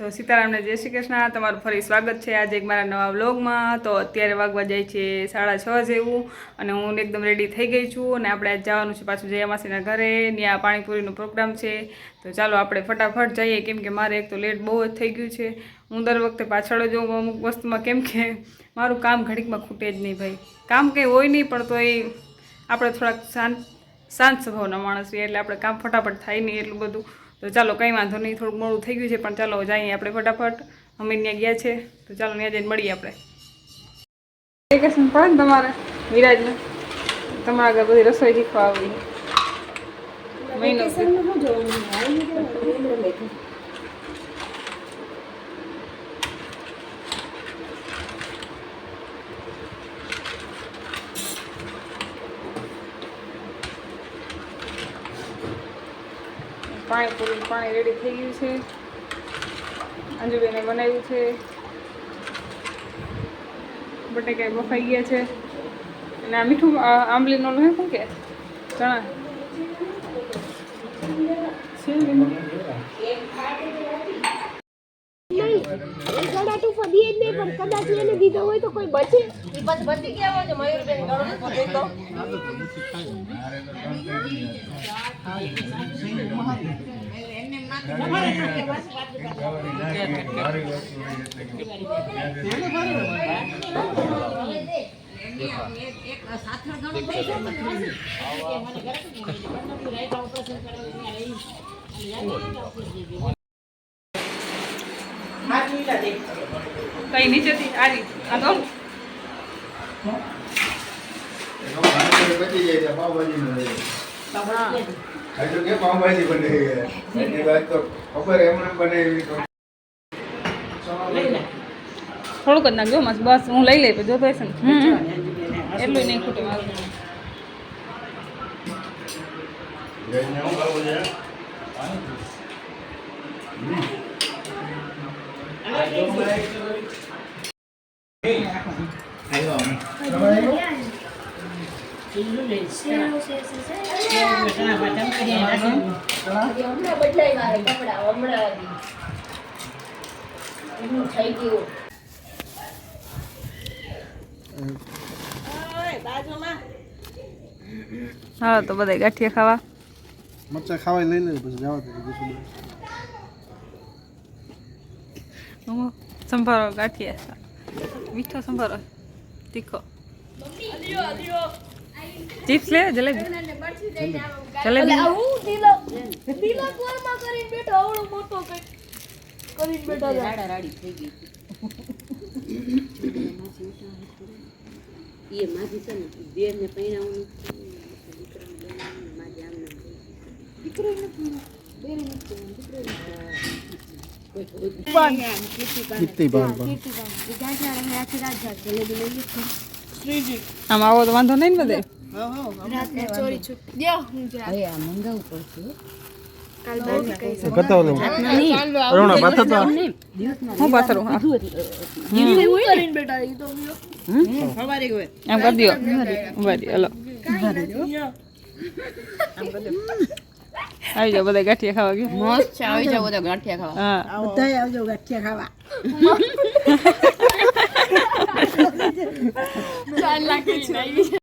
તો સીતારામને જય શ્રી કૃષ્ણ, તમારું ફરી સ્વાગત છે આજે એક મારા નવા વ્લોગમાં। તો અત્યારે વાગવા જાય છે 6:30 જેવું અને હું એકદમ રેડી થઈ ગઈ છું અને આપણે આજ જવાનું છે પાછું જયા માસીના ઘરે, ત્યાં પાણીપુરીનો પ્રોગ્રામ છે। તો ચાલો આપણે ફટાફટ જઈએ, કેમ કે મારે એક તો લેટ બહુ જ થઈ ગયું છે। હું દર વખતે પાછળ જ હોઉં અમુક વસ્તુમાં, કેમ કે મારું કામ ઘડીકમાં ખૂટે જ નહીં ભાઈ। કામ કંઈ હોય નહીં પણ તો એ આપણે થોડાક શાંત સ્વભાવના માણસ છીએ એટલે આપણે કામ ફટાફટ થાય નહીં એટલું બધું। તો ચાલો કંઈ વાંધો નહીં, થોડુંક મોડું થઈ ગયું છે પણ ચાલો જઈએ આપણે ફટાફટ। અમે ત્યાં ગયા છે તો ચાલો ત્યાં જઈને મળીએ આપણે। વેકેશન પડે ને તમારે વિરાજને, તમારા આગળ બધી રસોઈ શીખવા આવી મહિનો પાણીપુરી પાણી રેડી થઈ ગયું છે, અંજુબેને બનાવ્યું છે, બટેકા બફાઈ ગયા છે અને આ મીઠું આંબલીનો શું કે ચણા દીધો હોય તો કોઈ બચે બચી ગયા હોય મયુરબેન કઈ નીચેથી આવી આ તો બચી જાય પાવભાજી કે પાવભાજી બને એની વાત તો ખબર એમને બનાવી થોડુંક જ નાખજો બસ હું લઈ લઈ જોતો હશે ને એટલું નહીં ખૂટે મારું। હા તો બધા ગાંઠિયા ખાવા મરચા ખાવા લઈ લે પછી જવા દે સંભારો ગાંઠિયા મીઠો સંભારો તીખો ચિપ્સ લે જલેબી જલેબી આમ આવો તો વાંધો નહીં ને બધે હું પાથરું એમ કરી દો હલો આવી જાઓ બધા ગાંઠિયા ખાવા ગયો મસ્ત છે, આવી જાઓ બધા ગાંઠિયા ખાવા, હા બધા આવજો ગાંઠિયા ખાવા। ચાલ લાગે છે